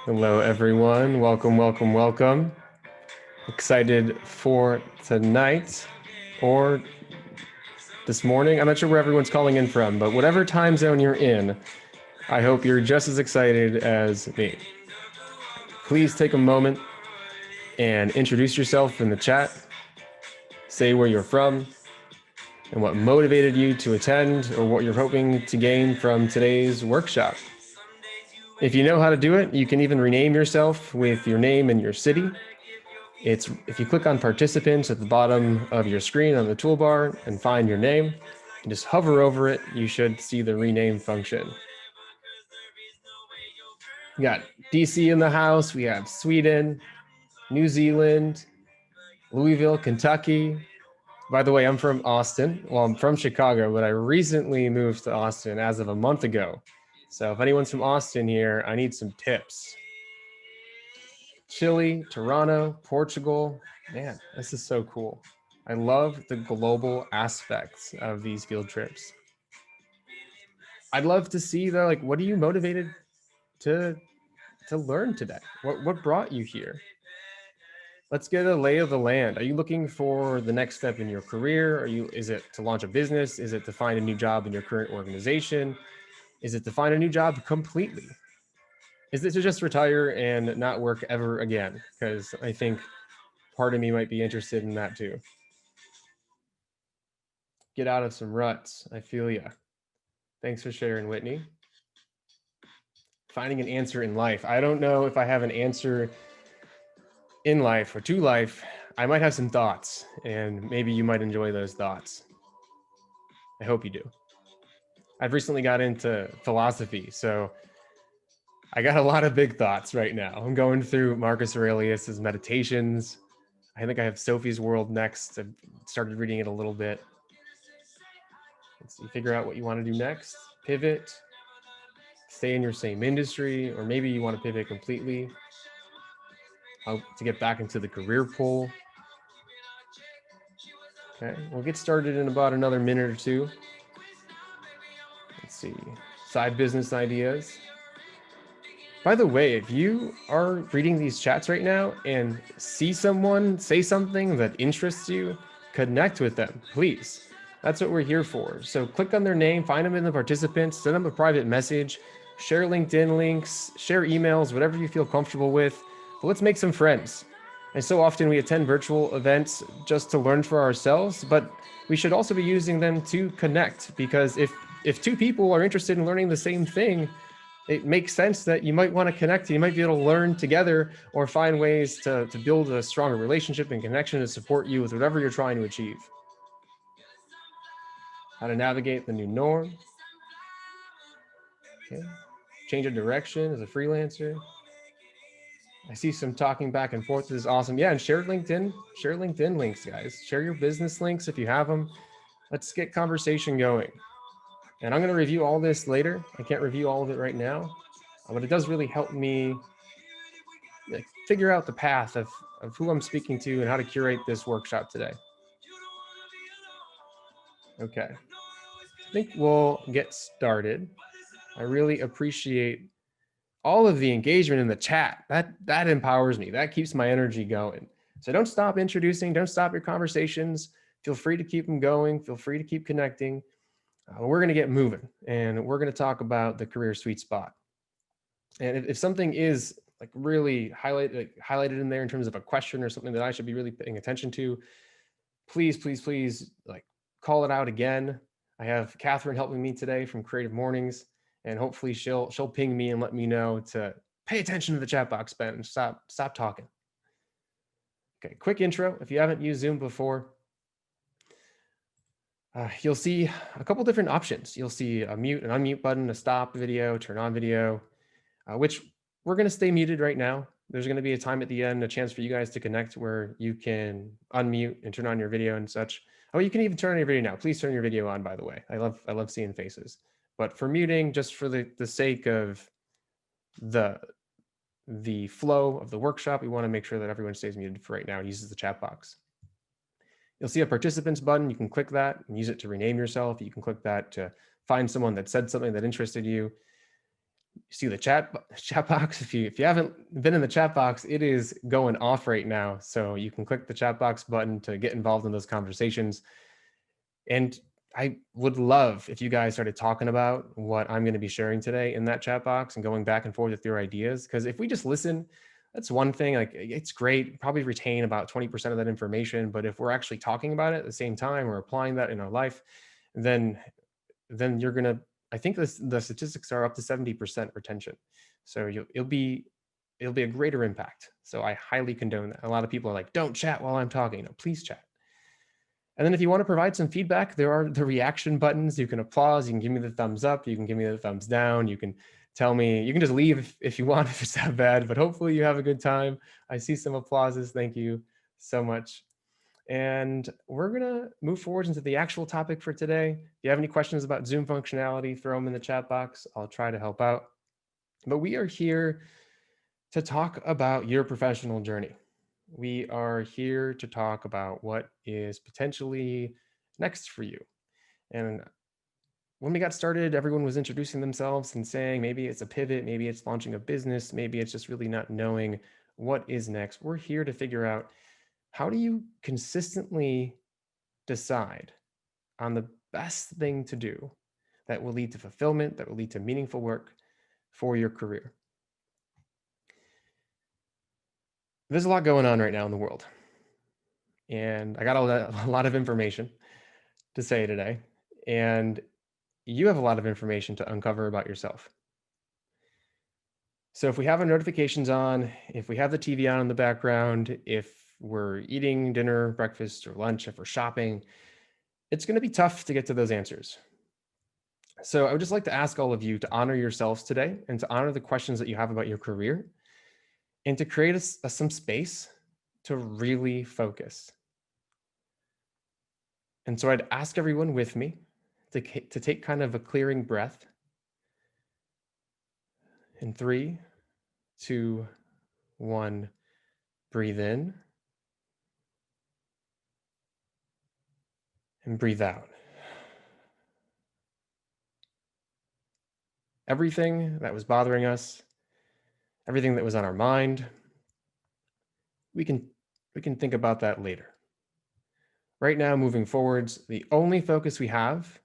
Hello, everyone. Welcome, welcome, welcome. Excited for tonight or this morning. I'm not sure where everyone's calling in from, but whatever time zone you're in, I hope you're just as excited as me. Please take a moment and introduce yourself in the chat. Say where you're from and what motivated you to attend or what you're hoping to gain from today's workshop. If you know how to do it, you can even rename yourself with your name and your city. If you click on participants at the bottom of your screen on the toolbar and find your name, and just hover over it, you should see the rename function. We got DC in the house, we have Sweden, New Zealand, Louisville, Kentucky. By the way, I'm from Austin. Well, I'm from Chicago, but I recently moved to Austin as of a month ago. So if anyone's from Austin here, I need some tips. Chile, Toronto, Portugal. Man, this is so cool. I love the global aspects of these field trips. I'd love to see though, like, what are you motivated to learn today? What brought you here? Let's get a lay of the land. Are you looking for the next step in your career? Is it to launch a business? Is it to find a new job in your current organization? Is it to find a new job completely? Is it to just retire and not work ever again? Because I think part of me might be interested in that too. Get out of some ruts. I feel ya. Thanks for sharing, Whitney. Finding an answer in life. I don't know if I have an answer in life or to life. I might have some thoughts, and maybe you might enjoy those thoughts. I hope you do. I've recently got into philosophy, so I got a lot of big thoughts right now. I'm going through Marcus Aurelius's Meditations. I think I have Sophie's World next. I've started reading it a little bit. Let's see, figure out what you want to do next. Pivot, stay in your same industry, or maybe you want to pivot completely. How to get back into the career pool. Okay, we'll get started in about another minute or two. Let's see, side business ideas. By the way, if you are reading these chats right now and see someone say something that interests you, connect with them, please. That's what we're here for. So click on their name, find them in the participants, send them a private message, share LinkedIn links, share emails, whatever you feel comfortable with. But let's make some friends. And so often we attend virtual events just to learn for ourselves, but we should also be using them to connect, because if two people are interested in learning the same thing, it makes sense that you might want to connect. You might be able to learn together or find ways to build a stronger relationship and connection to support you with whatever you're trying to achieve. How to navigate the new norm. Okay. Change of direction as a freelancer. I see some talking back and forth. This is awesome. Yeah, and share LinkedIn links, guys. Share your business links if you have them. Let's get conversation going. And I'm going to review all this later. I can't review all of it right now, but it does really help me figure out the path of who I'm speaking to and how to curate this workshop today. Okay, I think we'll get started. I really appreciate all of the engagement in the chat. That empowers me. That keeps my energy going. So don't stop introducing, don't stop your conversations. Feel free to keep them going. Feel free to keep connecting. We're going to get moving, and we're going to talk about the career sweet spot. And if something is like really highlighted in there in terms of a question or something that I should be really paying attention to, please like call it out again. I have Catherine helping me today from Creative Mornings, and hopefully she'll ping me and let me know to pay attention to the chat box, Ben, and stop talking. Okay, quick intro. If you haven't used Zoom before, you'll see a couple different options. You'll see a mute and unmute button, a stop video, turn on video, which we're going to stay muted right now. There's going to be a time at the end, a chance for you guys to connect where you can unmute and turn on your video and such. Oh, you can even turn on your video now. Please turn your video on, by the way. I love seeing faces. But for muting, just for the sake of the flow of the workshop, we want to make sure that everyone stays muted for right now and uses the chat box. You'll see a participants button. You can click that and use it to rename yourself. You can click that to find someone that said something that interested you. see the chat box. If you haven't been in the chat box, it is going off right now. So you can click the chat box button to get involved in those conversations. And I would love if you guys started talking about what I'm going to be sharing today in that chat box and going back and forth with your ideas. Because if we just listen, that's one thing. Like, it's great, probably retain about 20% of that information. But if we're actually talking about it at the same time or applying that in our life, then you're gonna. I think the statistics are up to 70% retention. So it'll be a greater impact. So I highly condone that. A lot of people are like, "Don't chat while I'm talking." No, please chat. And then if you want to provide some feedback, there are the reaction buttons. You can applause, you can give me the thumbs up, you can give me the thumbs down, you can tell me, you can just leave if you want, if it's that bad, but hopefully you have a good time. I see some applauses. Thank you so much. And we're gonna move forward into the actual topic for today. If you have any questions about Zoom functionality, throw them in the chat box. I'll try to help out. But we are here to talk about your professional journey. We are here to talk about what is potentially next for you. And when we got started, everyone was introducing themselves and saying maybe it's a pivot, maybe it's launching a business, maybe it's just really not knowing what is next. We're here to figure out, how do you consistently decide on the best thing to do that will lead to fulfillment, that will lead to meaningful work for your career? There's a lot going on right now in the world, and I got a lot of information to say today, and you have a lot of information to uncover about yourself. So if we have our notifications on, if we have the TV on in the background, if we're eating dinner, breakfast, or lunch, if we're shopping, it's going to be tough to get to those answers. So I would just like to ask all of you to honor yourselves today and to honor the questions that you have about your career, and to create some space to really focus. And so I'd ask everyone with me to take kind of a clearing breath in 3, 2, 1. Breathe in and breathe out. Everything that was bothering us, everything that was on our mind, we can think about that later. Right now, moving forwards, the only focus we have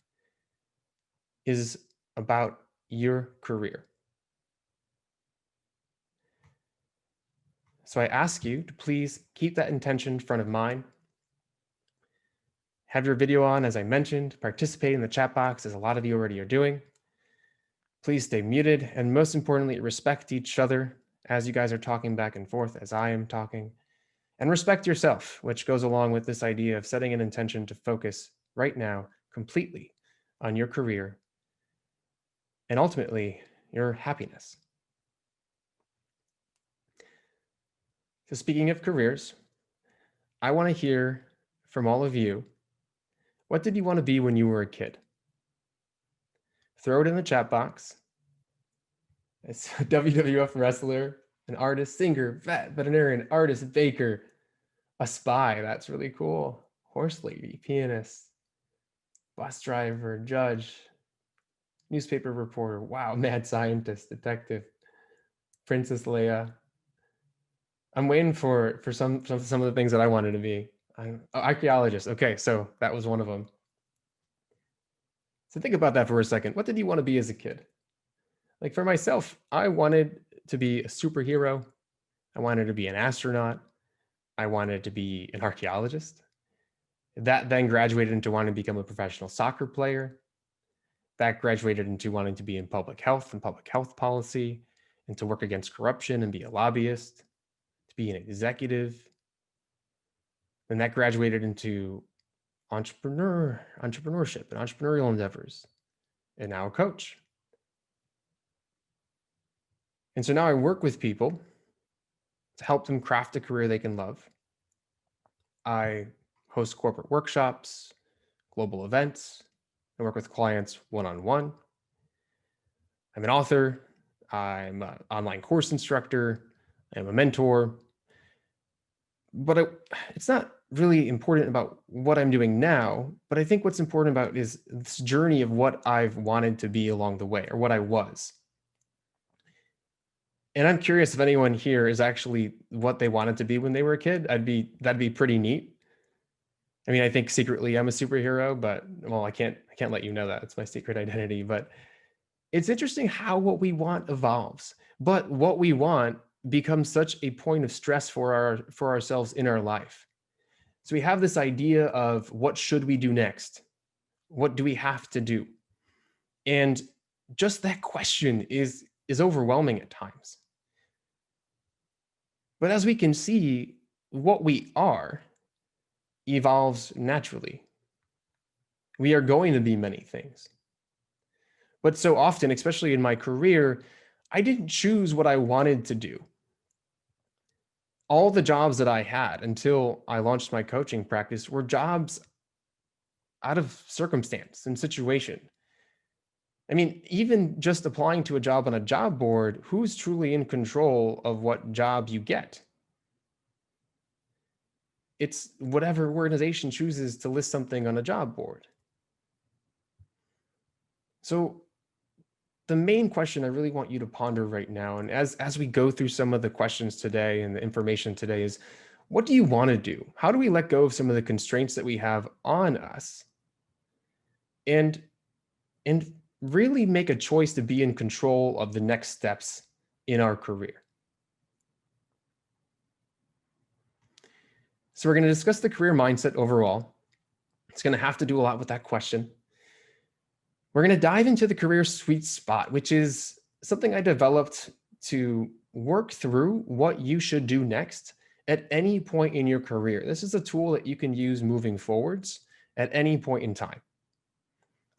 is about your career. So I ask you to please keep that intention front of mind. Have your video on, as I mentioned, participate in the chat box, as a lot of you already are doing. Please stay muted, and most importantly, respect each other as you guys are talking back and forth, as I am talking. And respect yourself, which goes along with this idea of setting an intention to focus right now completely on your career and ultimately your happiness. So speaking of careers, I want to hear from all of you, what did you want to be when you were a kid? Throw it in the chat box. It's a WWF wrestler, an artist, singer, vet, veterinarian, artist, baker, a spy. That's really cool. Horse lady, pianist, bus driver, judge, newspaper reporter. Wow, mad scientist, detective, Princess Leia. I'm waiting for some of the things that I wanted to be. Archaeologist. Okay, so that was one of them. So think about that for a second. What did you want to be as a kid? Like for myself, I wanted to be a superhero. I wanted to be an astronaut. I wanted to be an archaeologist. That then graduated into wanting to become a professional soccer player. That graduated into wanting to be in public health and public health policy, and to work against corruption and be a lobbyist, to be an executive. And that graduated into entrepreneurship and entrepreneurial endeavors, and now a coach. And so now I work with people to help them craft a career they can love. I host corporate workshops, global events. I work with clients one-on-one. I'm an author. I'm an online course instructor. I'm a mentor. But it's not really important about what I'm doing now, but I think what's important about is this journey of what I've wanted to be along the way, or what I was. And I'm curious if anyone here is actually what they wanted to be when they were a kid. That'd be pretty neat. I mean, I think secretly I'm a superhero, but well, I can't let you know that. It's my secret identity. But it's interesting how what we want evolves, but what we want becomes such a point of stress for ourselves in our life. So we have this idea of what should we do next? What do we have to do? And just that question is overwhelming at times. But as we can see, what we are evolves naturally. We are going to be many things. But so often, especially in my career, I didn't choose what I wanted to do. All the jobs that I had until I launched my coaching practice were jobs out of circumstance and situation. I mean, even just applying to a job on a job board, who's truly in control of what job you get? It's whatever organization chooses to list something on a job board. So the main question I really want you to ponder right now, and as we go through some of the questions today and the information today, is what do you want to do? How do we let go of some of the constraints that we have on us and really make a choice to be in control of the next steps in our career? So we're going to discuss the career mindset overall. It's going to have to do a lot with that question. We're going to dive into the career sweet spot, which is something I developed to work through what you should do next at any point in your career. This is a tool that you can use moving forwards at any point in time.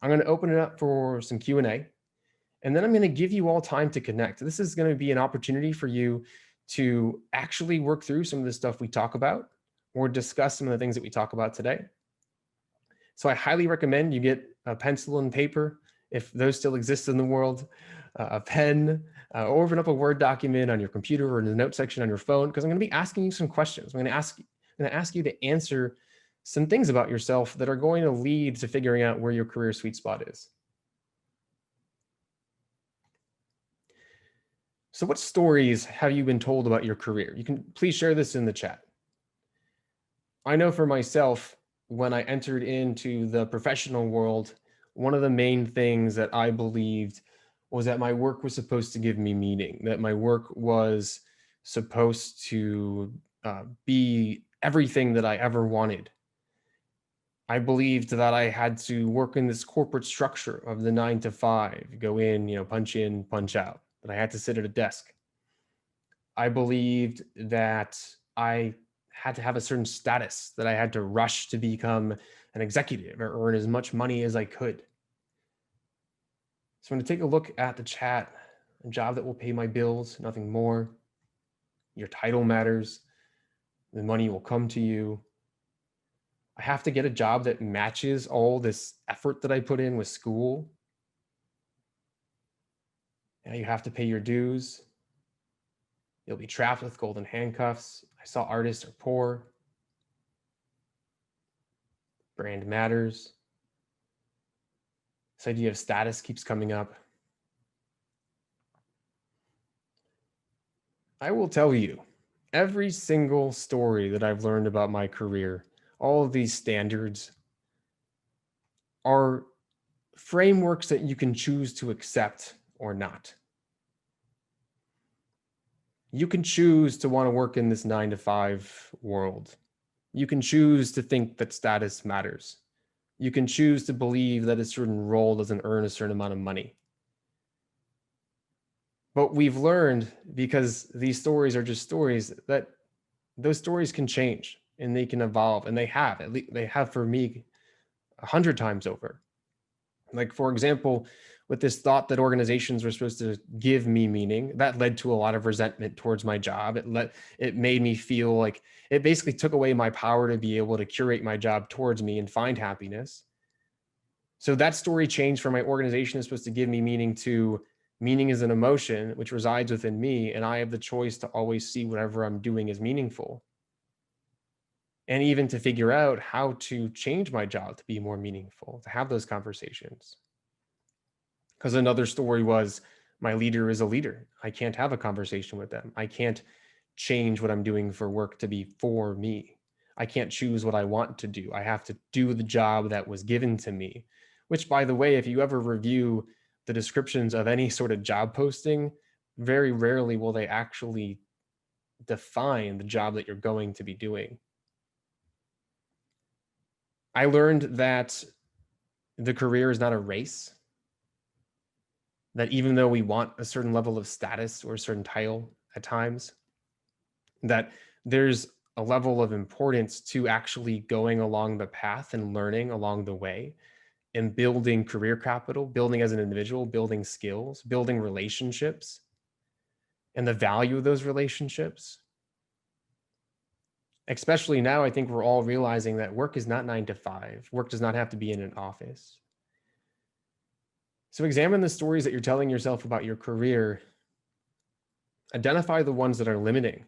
I'm going to open it up for some Q&A, and then I'm going to give you all time to connect. This is going to be an opportunity for you to actually work through some of the stuff we talk about or discuss some of the things that we talk about today. So I highly recommend you get a pencil and paper, if those still exist in the world, a pen, or open up a Word document on your computer or in the note section on your phone, because I'm going to be asking you some questions. I'm going to ask you to answer some things about yourself that are going to lead to figuring out where your career sweet spot is. So what stories have you been told about your career? You can please share this in the chat. I know for myself, when I entered into the professional world, one of the main things that I believed was that my work was supposed to give me meaning, that my work was supposed to be everything that I ever wanted. I believed that I had to work in this corporate structure of the 9 to 5, go in, punch out, that I had to sit at a desk. I believed that I had to have a certain status, that I had to rush to become an executive or earn as much money as I could. So I'm going to take a look at the chat. A job that will pay my bills, nothing more. Your title matters. The money will come to you. I have to get a job that matches all this effort that I put in with school. Now you have to pay your dues. You'll be trapped with golden handcuffs. I saw artists are poor. Brand matters. This idea of status keeps coming up. I will tell you, every single story that I've learned about my career, all of these standards are frameworks that you can choose to accept or not. You can choose to want to work in this 9 to 5 world. You can choose to think that status matters. You can choose to believe that a certain role doesn't earn a certain amount of money. But we've learned, because these stories are just stories, that those stories can change and they can evolve, and they have. At least they have for me 100 times over. Like, for example, with this thought that organizations were supposed to give me meaning, that led to a lot of resentment towards my job. It made me feel like it basically took away my power to be able to curate my job towards me and find happiness. So that story changed from my organization is supposed to give me meaning to meaning is an emotion which resides within me, and I have the choice to always see whatever I'm doing as meaningful. And even to figure out how to change my job to be more meaningful, to have those conversations. Because another story was My leader is a leader. I can't have a conversation with them. I can't change what I'm doing for work to be for me. I can't choose what I want to do. I have to do the job that was given to me, which, by the way, if you ever review the descriptions of any sort of job posting, very rarely will they actually define the job that you're going to be doing. I learned that the career is not a race, that even though we want a certain level of status or a certain title at times, that there's a level of importance to actually going along the path and learning along the way and building career capital, building as an individual, building skills, building relationships, and the value of those relationships. Especially now, I think we're all realizing that work is not 9 to 5. Work does not have to be in an office. So examine the stories that you're telling yourself about your career. Identify the ones that are limiting,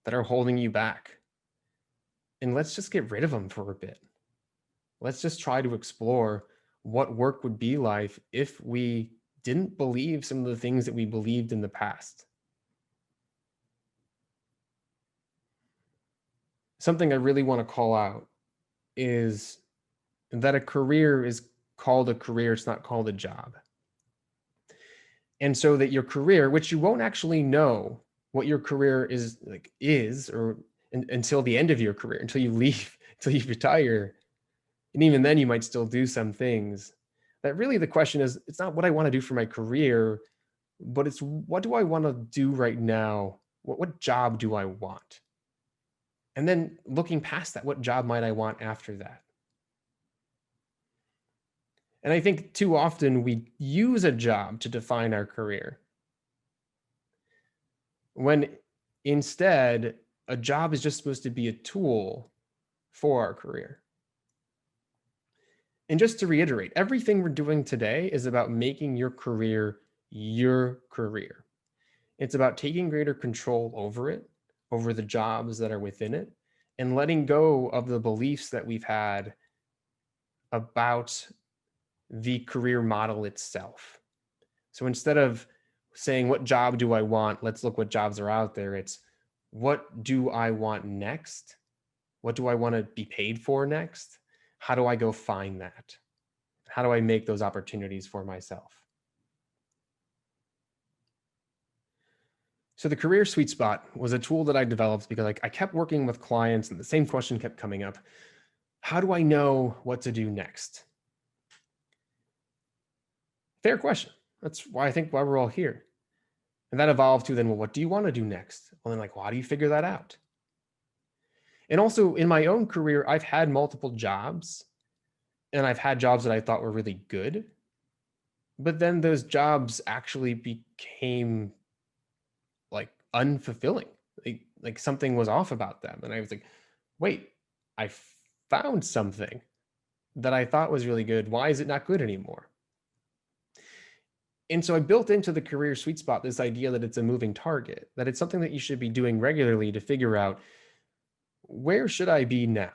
that are holding you back. And let's just get rid of them for a bit. Let's just try to explore what work would be like if we didn't believe some of the things that we believed in the past. Something I really want to call out is that a career is called a career, it's not called a job. And so that your career, which you won't actually know what your career is or until the end of your career, until you leave, until you retire. And even then you might still do some things. That really the question is, it's not what I want to do for my career, but it's what do I want to do right now? What job do I want? And then looking past that, what job might I want after that? And I think too often we use a job to define our career, when instead a job is just supposed to be a tool for our career. And just to reiterate, everything we're doing today is about making your career your career. It's about taking greater control over it, over the jobs that are within it, and letting go of the beliefs that we've had about the career model itself. So instead of saying, what job do I want? Let's look what jobs are out there. It's what do I want next? What do I want to be paid for next? How do I go find that? How do I make those opportunities for myself? So the career sweet spot was a tool that I developed because I kept working with clients and the same question kept coming up. How do I know what to do next? Fair question. That's why I think why we're all here. And that evolved to then, well, what do you want to do next? Well, then well, how do you figure that out? And also in my own career, I've had multiple jobs and I've had jobs that I thought were really good. But then those jobs actually became unfulfilling. Like something was off about them. And I was like, wait, I found something that I thought was really good. Why is it not good anymore? And so I built into the career sweet spot this idea that it's a moving target, that it's something that you should be doing regularly to figure out, where should I be now?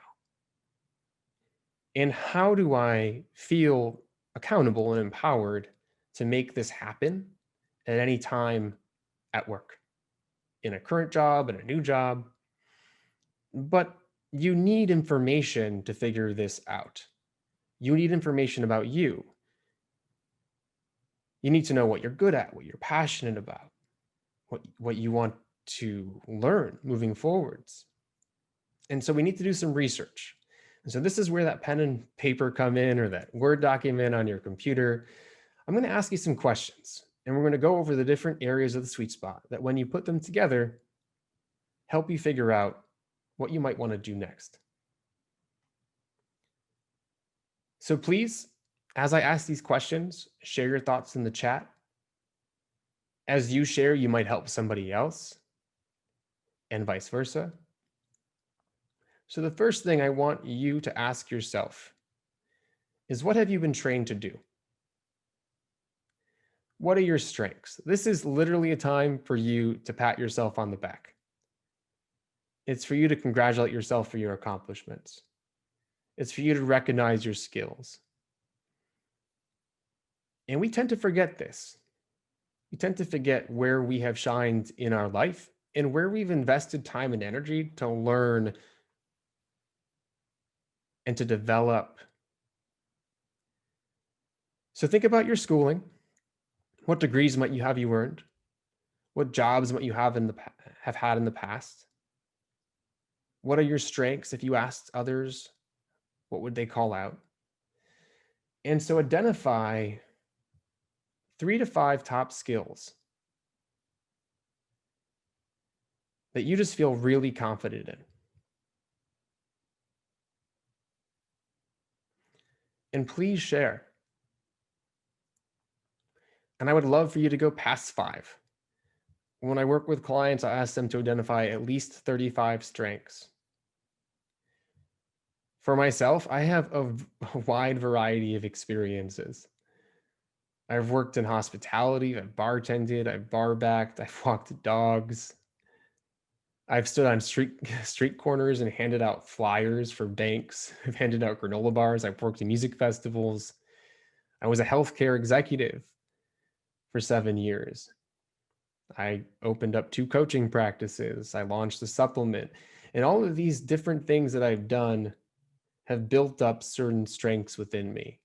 And how do I feel accountable and empowered to make this happen at any time at work, in a current job, in a new job? But you need information to figure this out. You need information about you. You need to know what you're good at, what you're passionate about, what you want to learn moving forwards. And so we need to do some research. And so this is where that pen and paper come in, or that Word document on your computer. I'm going to ask you some questions, and we're going to go over the different areas of the sweet spot that when you put them together, help you figure out what you might want to do next. So please, as I ask these questions, share your thoughts in the chat. As you share, you might help somebody else, and vice versa. So the first thing I want you to ask yourself is, what have you been trained to do? What are your strengths? This is literally a time for you to pat yourself on the back. It's for you to congratulate yourself for your accomplishments. It's for you to recognize your skills. And we tend to forget this. we tend to forget where we have shined in our life and where we've invested time and energy to learn and to develop. So think about your schooling. What degrees might you earned? What jobs might you have had in the past? What are your strengths? If you asked others, what would they call out? And so identify 3 to 5 top skills that you just feel really confident in. And please share. And I would love for you to go past 5. When I work with clients, I ask them to identify at least 35 strengths. For myself, I have a wide variety of experiences. I've worked in hospitality, I've bartended, I've bar backed, I've walked dogs. I've stood on street corners and handed out flyers for banks. I've handed out granola bars. I've worked in music festivals. I was a healthcare executive for 7 years. I opened up 2 coaching practices. I launched a supplement. And all of these different things that I've done have built up certain strengths within me.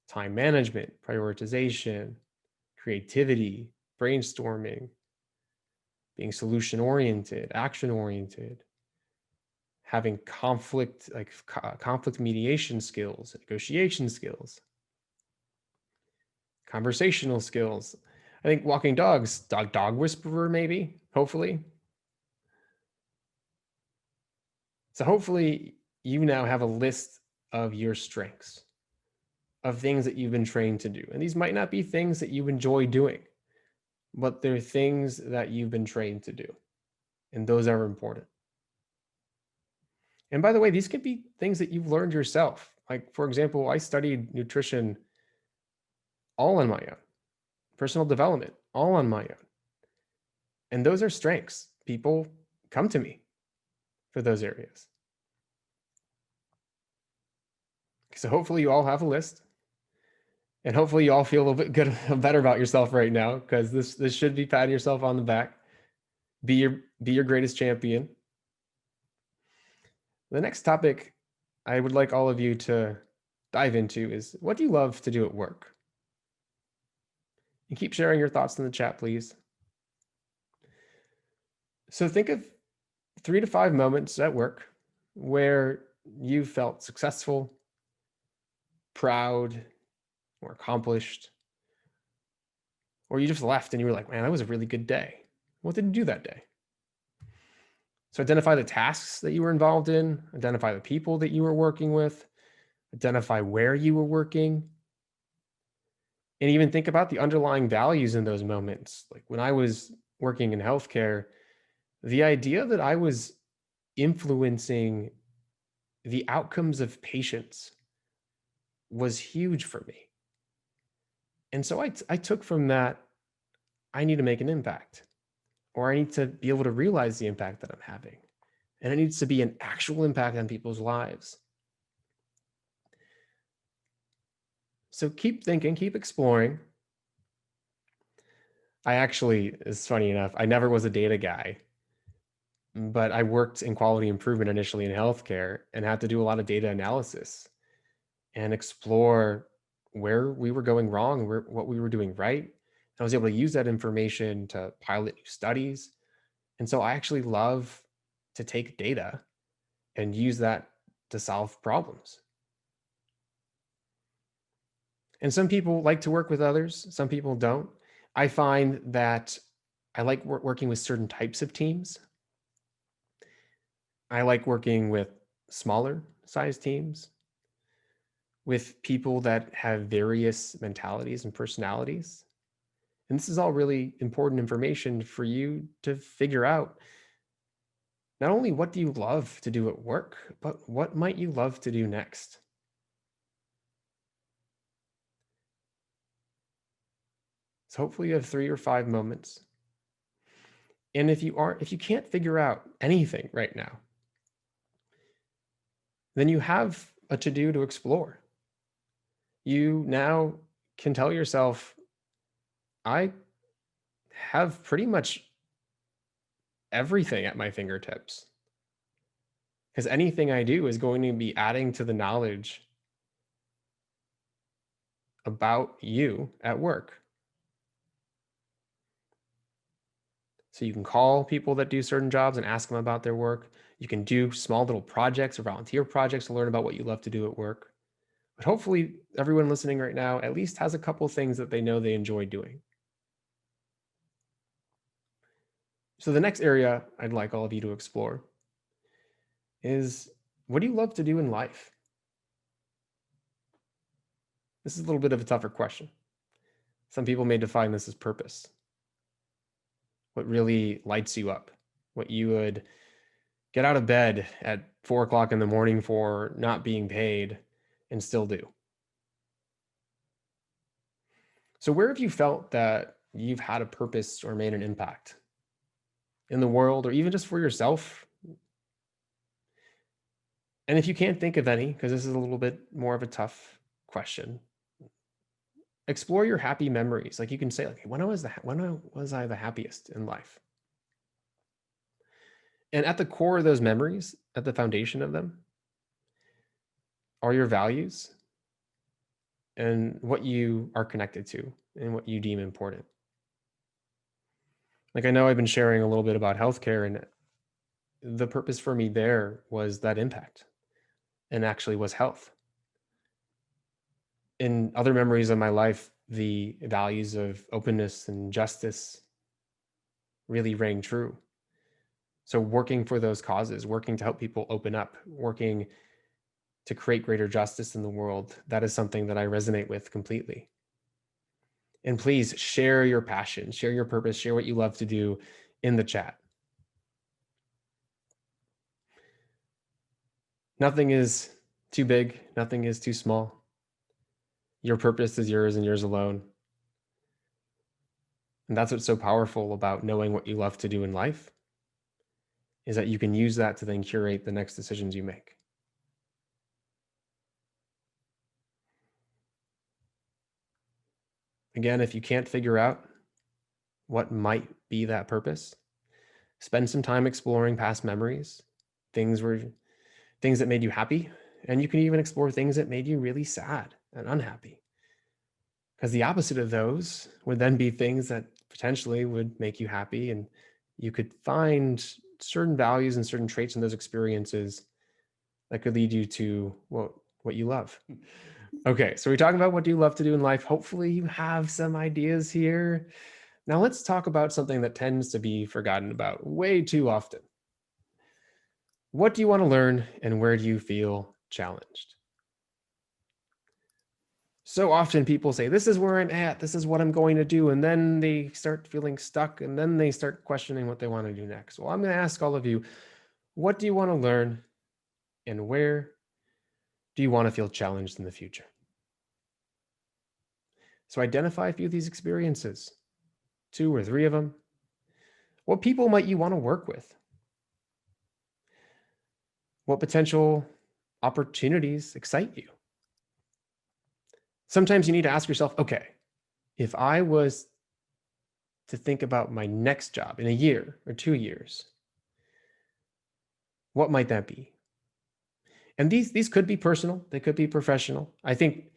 Time management, prioritization, creativity, brainstorming, being solution oriented, action oriented, having conflict mediation skills, negotiation skills, conversational skills. I think walking dogs, dog whisperer, maybe, hopefully. So hopefully you now have a list of your strengths, of things that you've been trained to do. And these might not be things that you enjoy doing, but they're things that you've been trained to do. And those are important. And by the way, these could be things that you've learned yourself. Like, for example, I studied nutrition all on my own, personal development all on my own. And those are strengths. People come to me for those areas. So hopefully you all have a list. And hopefully you all feel a little bit better about yourself right now, because this should be patting yourself on the back. Be your greatest champion. The next topic I would like all of you to dive into is, what do you love to do at work? And keep sharing your thoughts in the chat, please. So think of 3 to 5 moments at work where you felt successful, proud, or accomplished, or you just left and you were like, man, that was a really good day. What did you do that day? So identify the tasks that you were involved in, identify the people that you were working with, identify where you were working, and even think about the underlying values in those moments. Like when I was working in healthcare, the idea that I was influencing the outcomes of patients was huge for me. And so I took from that, I need to make an impact, or I need to be able to realize the impact that I'm having. And it needs to be an actual impact on people's lives. So keep thinking, keep exploring. It's funny enough, I never was a data guy, but I worked in quality improvement initially in healthcare and had to do a lot of data analysis and explore where we were going wrong, what we were doing right. And I was able to use that information to pilot new studies. And so I actually love to take data and use that to solve problems. And some people like to work with others, some people don't. I find that I like working with certain types of teams. I like working with smaller size teams, with people that have various mentalities and personalities. And this is all really important information for you to figure out. Not only what do you love to do at work, but what might you love to do next? So hopefully you have 3 or 5 moments. And if you can't figure out anything right now, then you have a to-do to explore. You now can tell yourself, I have pretty much everything at my fingertips, because anything I do is going to be adding to the knowledge about you at work. So you can call people that do certain jobs and ask them about their work. You can do small little projects or volunteer projects to learn about what you love to do at work. But hopefully everyone listening right now at least has a couple things that they know they enjoy doing. So the next area I'd like all of you to explore is, what do you love to do in life? This is a little bit of a tougher question. Some people may define this as purpose. What really lights you up? What you would get out of bed at 4 o'clock in the morning for not being paid and still do. So where have you felt that you've had a purpose or made an impact in the world, or even just for yourself? And if you can't think of any, because this is a little bit more of a tough question, explore your happy memories. Like you can say, like, when was I the happiest in life? And at the core of those memories, at the foundation of them, are your values and what you are connected to and what you deem important. Like, I know I've been sharing a little bit about healthcare, and the purpose for me there was that impact, and actually was health. In other memories of my life, the values of openness and justice really rang true. So working for those causes, working to help people open up, working to create greater justice in the world, that is something that I resonate with completely. And please share your passion, share your purpose, share what you love to do in the chat. Nothing is too big, nothing is too small. Your purpose is yours and yours alone. And that's what's so powerful about knowing what you love to do in life, is that you can use that to then curate the next decisions you make. Again, if you can't figure out what might be that purpose, spend some time exploring past memories, things that made you happy, and you can even explore things that made you really sad and unhappy. Because the opposite of those would then be things that potentially would make you happy, and you could find certain values and certain traits in those experiences that could lead you to what you love. Okay, so we're talking about what do you love to do in life. Hopefully you have some ideas here. Now let's talk about something that tends to be forgotten about way too often. What do you want to learn, and where do you feel challenged? So often people say, this is where I'm at, this is what I'm going to do, and then they start feeling stuck, and then they start questioning what they want to do next. Well, I'm going to ask all of you, what do you want to learn, and where do you want to feel challenged in the future? So identify a few of these experiences, 2 or 3 of them. What people might you want to work with? What potential opportunities excite you? Sometimes you need to ask yourself, okay, if I was to think about my next job in a year or 2 years, what might that be? And these could be personal, they could be professional. I think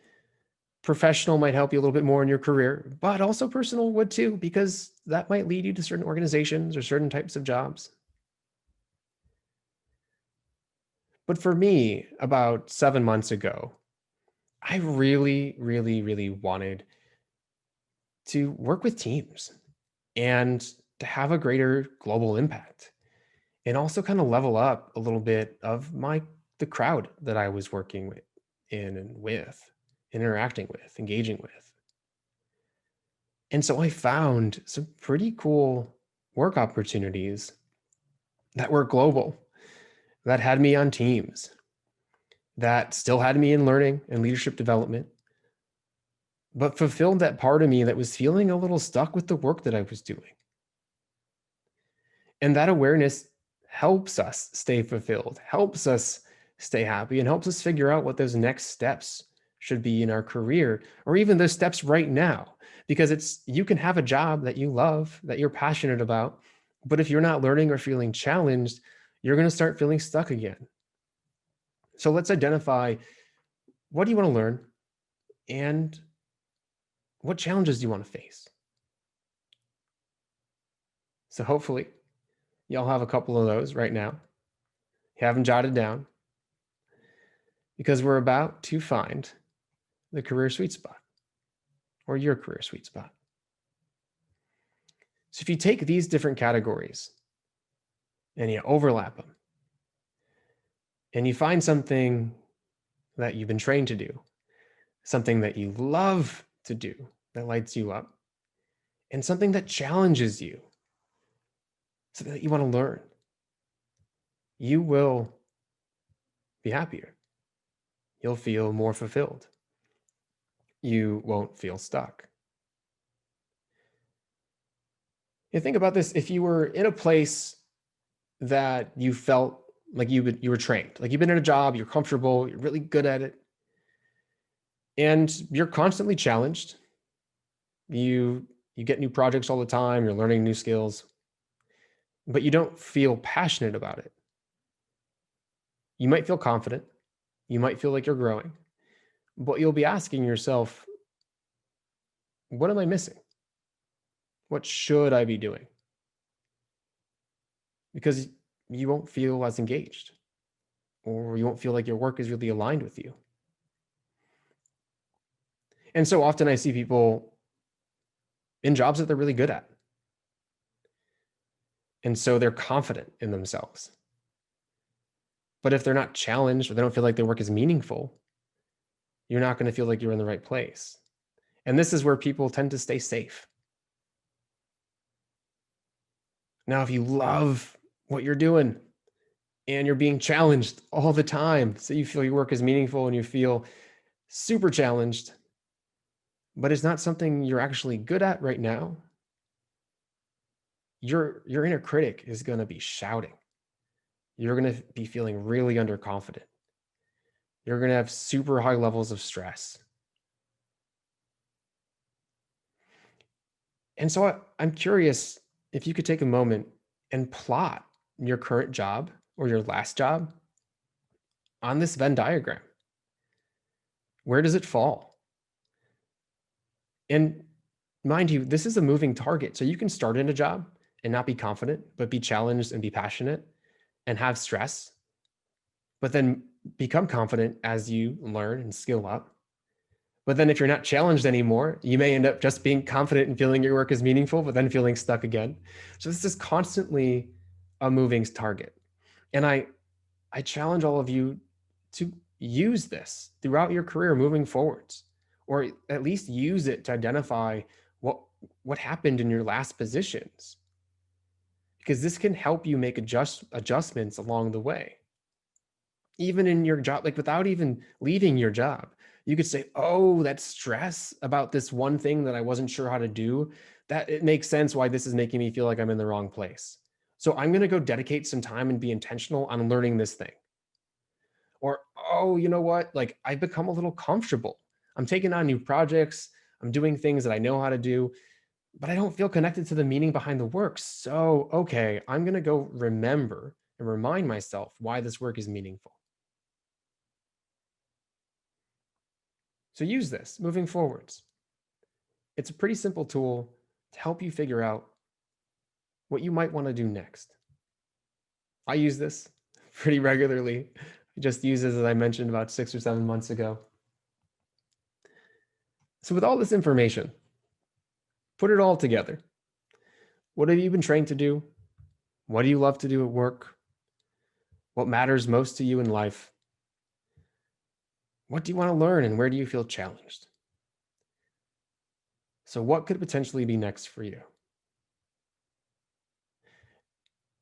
professional might help you a little bit more in your career, but also personal would too, because that might lead you to certain organizations or certain types of jobs. But for me, about 7 months ago, I really, really, really wanted to work with teams and to have a greater global impact, and also kind of level up a little bit of the crowd that I was working with, interacting with, engaging with. And so I found some pretty cool work opportunities that were global, that had me on teams, that still had me in learning and leadership development, but fulfilled that part of me that was feeling a little stuck with the work that I was doing. And that awareness helps us stay fulfilled, helps us stay happy, and helps us figure out what those next steps should be in our career, or even those steps right now, because you can have a job that you love, that you're passionate about, but if you're not learning or feeling challenged, you're going to start feeling stuck again. So let's identify, what do you want to learn, and what challenges do you want to face? So hopefully y'all have a couple of those right now. You have them jotted down, because we're about to find the career sweet spot, or your career sweet spot. So if you take these different categories and you overlap them, and you find something that you've been trained to do, something that you love to do that lights you up, and something that challenges you, something that you want to learn, you will be happier. You'll feel more fulfilled. You won't feel stuck. You think about this: if you were in a place that you felt like you were trained, like you've been in a job, you're comfortable, you're really good at it, and you're constantly challenged. You get new projects all the time, you're learning new skills, but you don't feel passionate about it. You might feel confident, you might feel like you're growing, but you'll be asking yourself, what am I missing? What should I be doing? Because you won't feel as engaged, or you won't feel like your work is really aligned with you. And so often I see people in jobs that they're really good at. And so they're confident in themselves. But if they're not challenged, or they don't feel like their work is meaningful, you're not going to feel like you're in the right place. And this is where people tend to stay safe. Now, if you love what you're doing and you're being challenged all the time, so you feel your work is meaningful and you feel super challenged, but it's not something you're actually good at right now, your inner critic is going to be shouting. You're going to be feeling really underconfident. You're going to have super high levels of stress. And so I'm curious if you could take a moment and plot your current job or your last job on this Venn diagram. Where does it fall? And mind you, this is a moving target. So you can start in a job and not be confident, but be challenged and be passionate and have stress, but then become confident as you learn and skill up. But then if you're not challenged anymore, you may end up just being confident and feeling your work is meaningful, but then feeling stuck again. So this is constantly a moving target. And I challenge all of you to use this throughout your career moving forwards, or at least use it to identify what happened in your last positions, because this can help you make adjustments along the way. Even in your job, like without even leaving your job, you could say, oh, that stress about this one thing that I wasn't sure how to do, that it makes sense why this is making me feel like I'm in the wrong place. So I'm going to go dedicate some time and be intentional on learning this thing. Or, oh, you know what? Like I've become a little comfortable. I'm taking on new projects. I'm doing things that I know how to do, but I don't feel connected to the meaning behind the work. So, okay, I'm going to go remember and remind myself why this work is meaningful. So use this moving forwards. It's a pretty simple tool to help you figure out what you might want to do next. I use this pretty regularly. I just used it, as I mentioned, about 6 or 7 months ago. So with all this information, put it all together. What have you been trained to do? What do you love to do at work? What matters most to you in life? What do you want to learn, and where do you feel challenged? So what could potentially be next for you?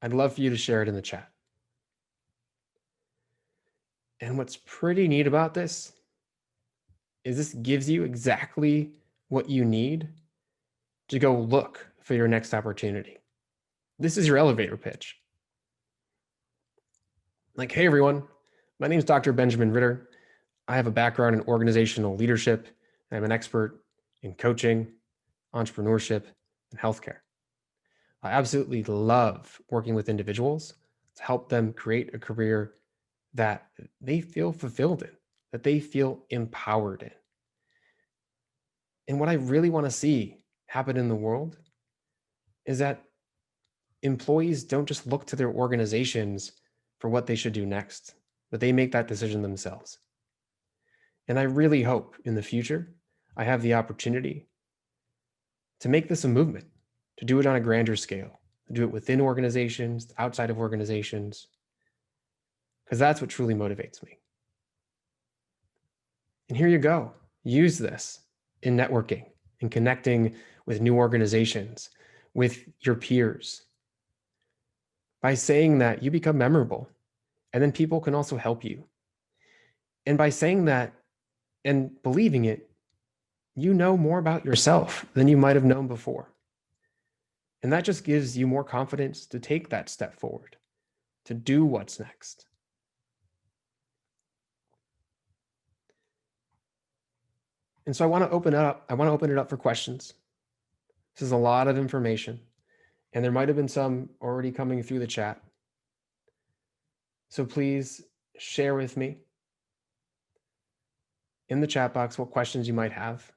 I'd love for you to share it in the chat. And what's pretty neat about this is this gives you exactly what you need to go look for your next opportunity. This is your elevator pitch. Like, hey everyone, my name is Dr. Benjamin Ritter. I have a background in organizational leadership, and I'm an expert in coaching, entrepreneurship, and healthcare. I absolutely love working with individuals to help them create a career that they feel fulfilled in, that they feel empowered in. And what I really want to see happen in the world is that employees don't just look to their organizations for what they should do next, but they make that decision themselves. And I really hope in the future I have the opportunity to make this a movement, to do it on a grander scale, to do it within organizations, outside of organizations, because that's what truly motivates me. And here you go. Use this in networking, in connecting with new organizations, with your peers. By saying that, you become memorable, and then people can also help you. And by saying that and believing it, you know more about yourself than you might have known before. And that just gives you more confidence to take that step forward, to do what's next. And so I want to open it up for questions. This is a lot of information, and there might have been some already coming through the chat. So please share with me in the chat box what questions you might have.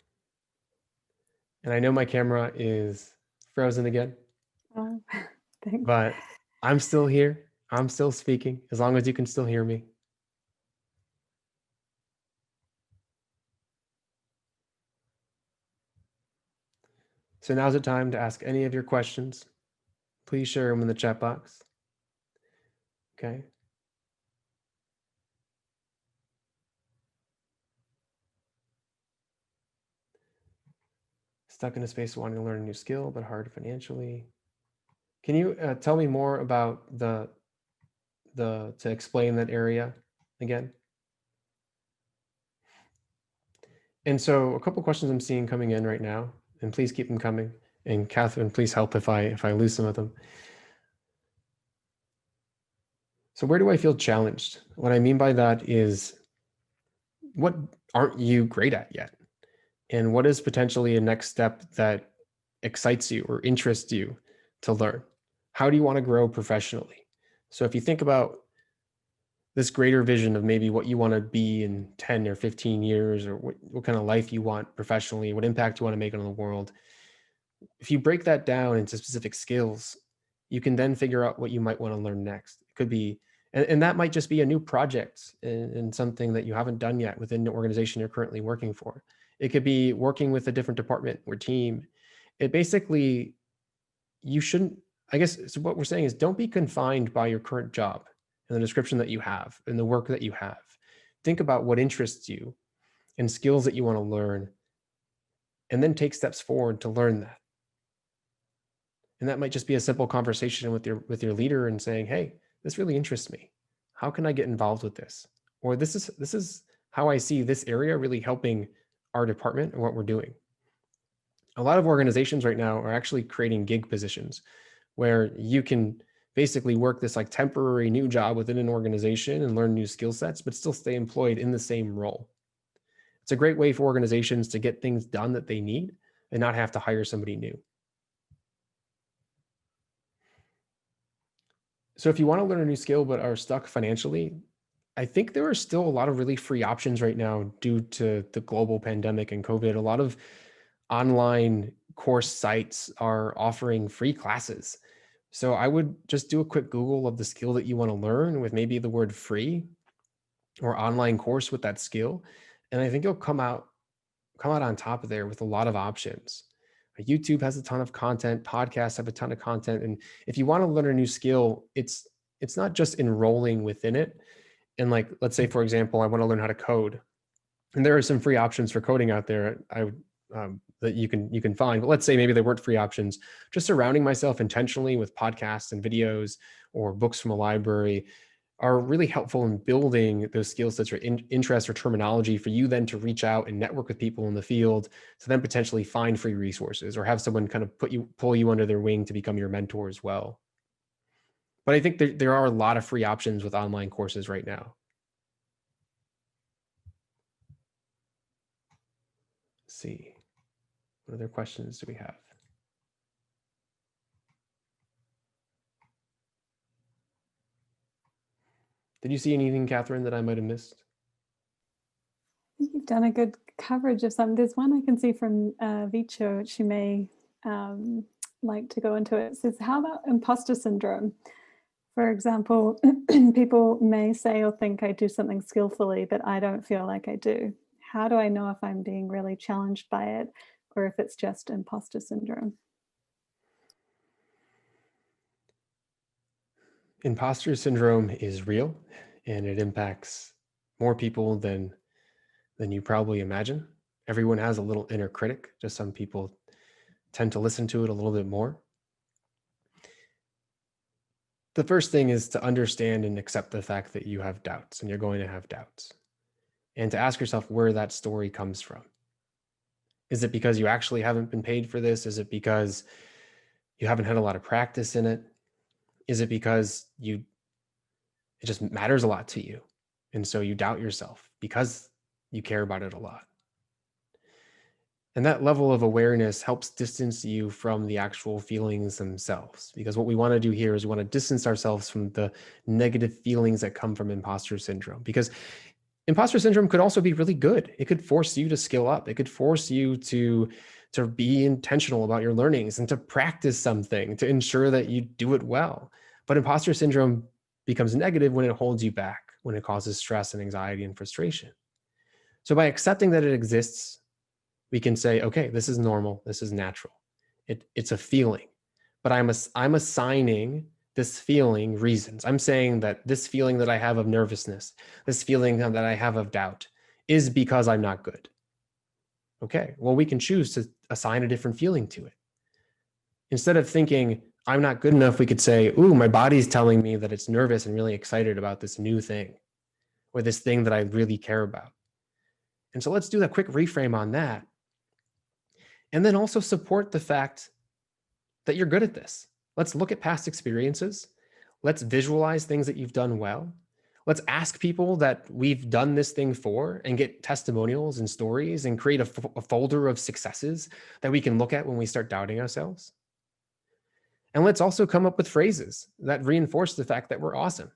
And I know my camera is frozen again. Oh, thanks. But I'm still here. I'm still speaking, as long as you can still hear me. So now's the time to ask any of your questions. Please share them in the chat box. Okay. Stuck in a space wanting to learn a new skill, but hard financially. Can you tell me more about to explain that area again? And so a couple questions I'm seeing coming in right now, and please keep them coming. And Catherine, please help if I lose some of them. So where do I feel challenged? What I mean by that is, what aren't you great at yet? And what is potentially a next step that excites you or interests you to learn? How do you want to grow professionally? So if you think about this greater vision of maybe what you want to be in 10 or 15 years, or what kind of life you want professionally, what impact you want to make on the world, if you break that down into specific skills, you can then figure out what you might want to learn next. It could be, and that might just be a new project in something that you haven't done yet within the organization you're currently working for. It could be working with a different department or team. It basically, you shouldn't, I guess, so what we're saying is, don't be confined by your current job and the description that you have and the work that you have. Think about what interests you and skills that you want to learn, and then take steps forward to learn that. And that might just be a simple conversation with your leader and saying, hey, this really interests me. How can I get involved with this? Or this is how I see this area really helping our department and what we're doing. A lot of organizations right now are actually creating gig positions where you can basically work this like temporary new job within an organization and learn new skill sets, but still stay employed in the same role. It's a great way for organizations to get things done that they need and not have to hire somebody new. So if you want to learn a new skill but are stuck financially, I think there are still a lot of really free options right now due to the global pandemic and COVID. A lot of online course sites are offering free classes. So I would just do a quick Google of the skill that you want to learn with maybe the word free or online course with that skill. And I think you'll come out on top of there with a lot of options. YouTube has a ton of content, podcasts have a ton of content. And if you want to learn a new skill, it's not just enrolling within it. And like, let's say, for example, I want to learn how to code. And there are some free options for coding out there that you can find. But let's say maybe there weren't free options. Just surrounding myself intentionally with podcasts and videos or books from a library are really helpful in building those skill sets or interest or terminology for you then to reach out and network with people in the field to then potentially find free resources or have someone kind of pull you under their wing to become your mentor as well. But I think there are a lot of free options with online courses right now. see. What other questions do we have? Did you see anything, Catherine, that I might have missed? I think you've done a good coverage of some. There's one I can see from Vicha, which you may like to go into. It says, how about imposter syndrome? For example, people may say or think I do something skillfully, but I don't feel like I do. How do I know if I'm being really challenged by it or if it's just imposter syndrome? Imposter syndrome is real, and it impacts more people than you probably imagine. Everyone has a little inner critic. Just some people tend to listen to it a little bit more. The first thing is to understand and accept the fact that you have doubts, and you're going to have doubts, and to ask yourself where that story comes from. Is it because you actually haven't been paid for this? Is it because you haven't had a lot of practice in it? Is it because it just matters a lot to you, and so you doubt yourself because you care about it a lot? And that level of awareness helps distance you from the actual feelings themselves. Because what we want to do here is we want to distance ourselves from the negative feelings that come from imposter syndrome. Because imposter syndrome could also be really good. It could force you to skill up. It could force you to be intentional about your learnings and to practice something to ensure that you do it well. But imposter syndrome becomes negative when it holds you back, when it causes stress and anxiety and frustration. So by accepting that it exists, we can say, okay, this is normal. This is natural. It's a feeling, but I'm assigning this feeling reasons. I'm saying that this feeling that I have of nervousness, this feeling that I have of doubt is because I'm not good. Okay, well, we can choose to assign a different feeling to it. Instead of thinking, I'm not good enough, we could say, ooh, my body's telling me that it's nervous and really excited about this new thing or this thing that I really care about. And so let's do a quick reframe on that. And then also support the fact that you're good at this. Let's look at past experiences. Let's visualize things that you've done well. Let's ask people that we've done this thing for and get testimonials and stories and create a folder of successes that we can look at when we start doubting ourselves. And let's also come up with phrases that reinforce the fact that we're awesome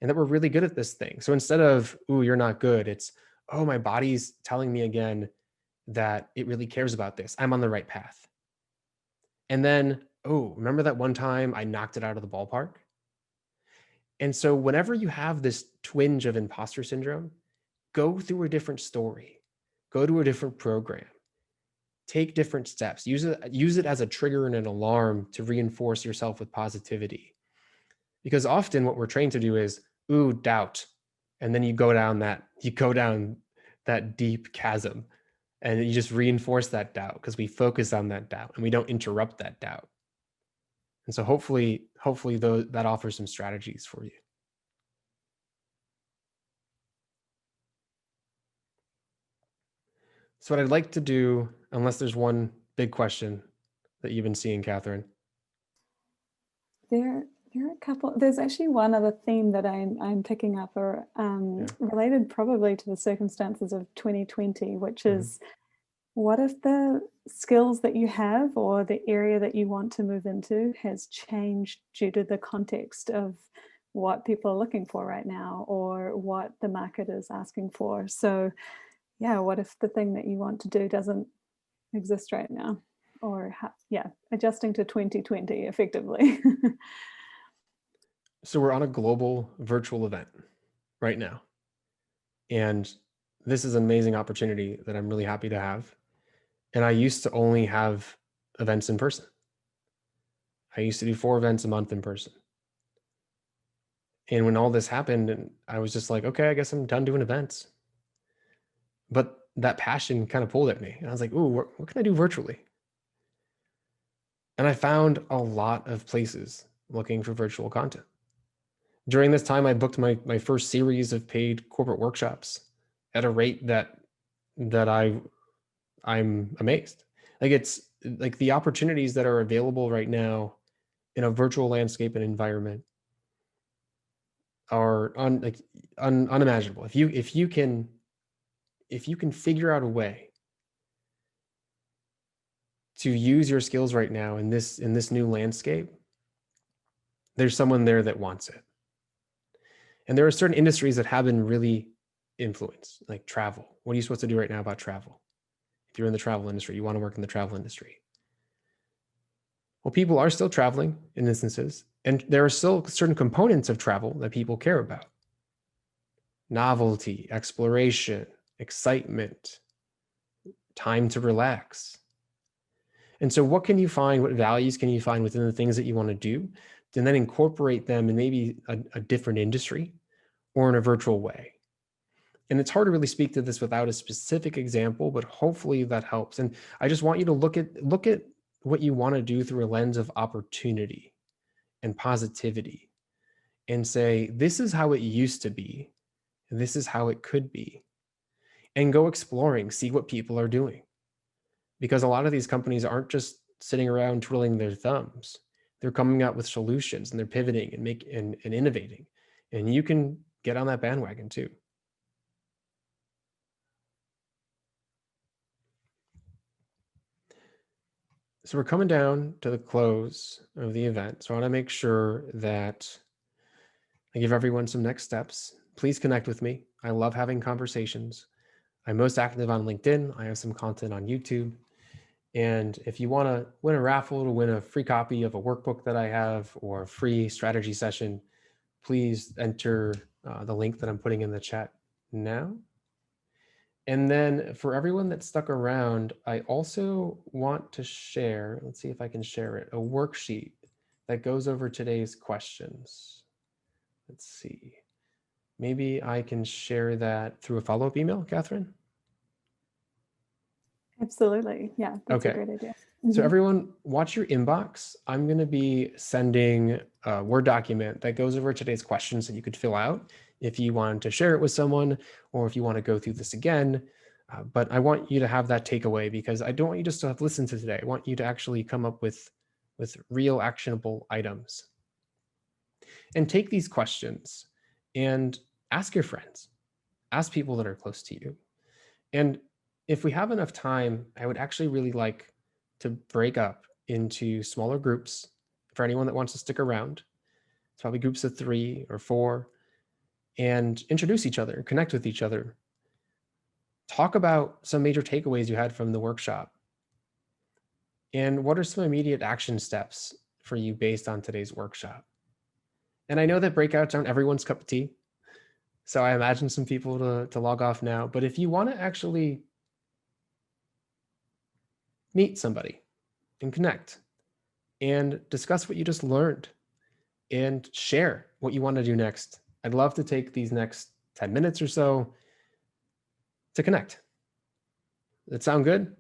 and that we're really good at this thing. So instead of, ooh, you're not good, it's, oh, my body's telling me again that it really cares about this. I'm on the right path. And then, oh, remember that one time I knocked it out of the ballpark? And so whenever you have this twinge of imposter syndrome, go through a different story, go to a different program, take different steps, use it as a trigger and an alarm to reinforce yourself with positivity. Because often what we're trained to do is, ooh, doubt. And then you go down that deep chasm and you just reinforce that doubt because we focus on that doubt and we don't interrupt that doubt. And so hopefully that offers some strategies for you. So what I'd like to do, unless there's one big question that you've been seeing, Catherine. There are a couple. There's actually one other theme that I'm picking up, or related probably to the circumstances of 2020, which is, what if the skills that you have or the area that you want to move into has changed due to the context of what people are looking for right now or what the market is asking for? So yeah, what if the thing that you want to do doesn't exist right now? Or adjusting to 2020 effectively. So we're on a global virtual event right now. And this is an amazing opportunity that I'm really happy to have. And I used to only have events in person. I used to do 4 events a month in person. And when all this happened, I was just like, okay, I guess I'm done doing events. But that passion kind of pulled at me. And I was like, ooh, what can I do virtually? And I found a lot of places looking for virtual content. During this time, I booked my first series of paid corporate workshops at a rate that I'm amazed. Like, it's like the opportunities that are available right now in a virtual landscape and environment are unimaginable. If you can figure out a way to use your skills right now in this new landscape, there's someone there that wants it. And there are certain industries that have been really influenced, like travel. What are you supposed to do right now about travel? If you're in the travel industry, you want to work in the travel industry. Well, people are still traveling in instances, and there are still certain components of travel that people care about. Novelty, exploration, excitement, time to relax. And so what can you find, what values can you find within the things that you want to do, and then incorporate them in maybe a different industry or in a virtual way? And it's hard to really speak to this without a specific example, but hopefully that helps. And I just want you to look at what you want to do through a lens of opportunity and positivity and say, this is how it used to be, and this is how it could be. And go exploring, see what people are doing. Because a lot of these companies aren't just sitting around twiddling their thumbs. They're coming out with solutions and they're pivoting and innovating. And you can get on that bandwagon too. So we're coming down to the close of the event. So I want to make sure that I give everyone some next steps. Please connect with me. I love having conversations. I'm most active on LinkedIn. I have some content on YouTube. And if you want to win a raffle to win a free copy of a workbook that I have or a free strategy session, please enter the link that I'm putting in the chat now. And then for everyone that stuck around, I also want to share, let's see if I can share it, a worksheet that goes over today's questions. Let's see. Maybe I can share that through a follow-up email, Catherine? Absolutely. Yeah, that's a great idea. So everyone, watch your inbox. I'm going to be sending a Word document that goes over today's questions that you could fill out if you want to share it with someone or if you want to go through this again. But I want you to have that takeaway because I don't want you just to have listened to today. I want you to actually come up with real actionable items. And take these questions and ask your friends, ask people that are close to you. And if we have enough time, I would actually really like to break up into smaller groups for anyone that wants to stick around. It's probably groups of 3 or 4, and introduce each other, connect with each other. Talk about some major takeaways you had from the workshop. And what are some immediate action steps for you based on today's workshop? And I know that breakouts aren't everyone's cup of tea, so I imagine some people to log off now. But if you want to actually meet somebody and connect and discuss what you just learned and share what you want to do next, I'd love to take these next 10 minutes or so to connect. Does that sound good?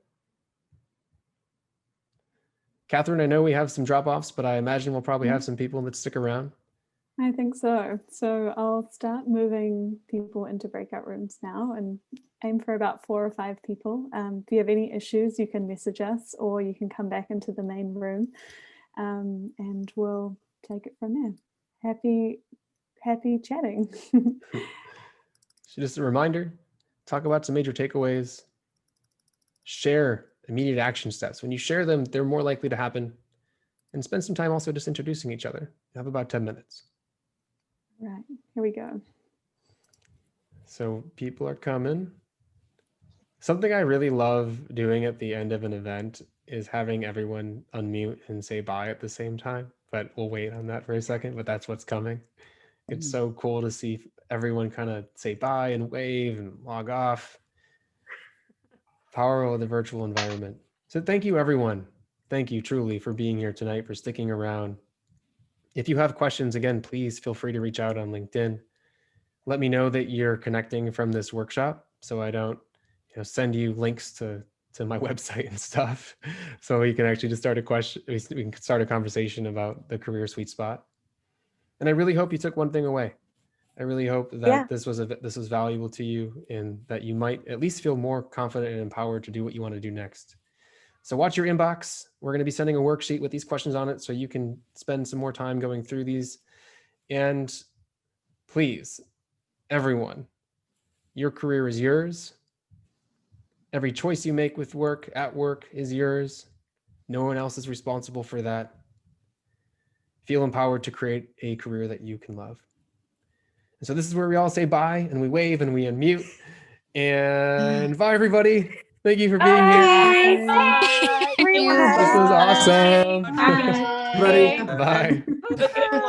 Catherine, I know we have some drop-offs, but I imagine we'll probably have some people that stick around. I think so. So I'll start moving people into breakout rooms now and aim for about 4 or 5 people. If you have any issues, you can message us or you can come back into the main room and we'll take it from there. Happy chatting. So just a reminder, talk about some major takeaways, share immediate action steps. When you share them, they're more likely to happen, and spend some time also just introducing each other. You have about 10 minutes. Right, here we go. So people are coming. Something I really love doing at the end of an event is having everyone unmute and say bye at the same time, but we'll wait on that for a second, but that's what's coming. It's so cool to see everyone kind of say bye and wave and log off. Power of the virtual environment. So thank you, everyone. Thank you truly for being here tonight, for sticking around. If you have questions, again, please feel free to reach out on LinkedIn. Let me know that you're connecting from this workshop so I don't send you links to my website and stuff. So we can actually just start we can start a conversation about the career sweet spot. And I really hope you took one thing away. I really hope that this was valuable to you and that you might at least feel more confident and empowered to do what you want to do next. So watch your inbox. We're going to be sending a worksheet with these questions on it so you can spend some more time going through these. And please, everyone, your career is yours. Every choice you make with work, at work, is yours. No one else is responsible for that. Feel empowered to create a career that you can love. And so this is where we all say bye and we wave and we unmute. And bye, everybody. Thank you for being here. Bye. Bye. This was awesome. Bye. Everybody, bye. Good one.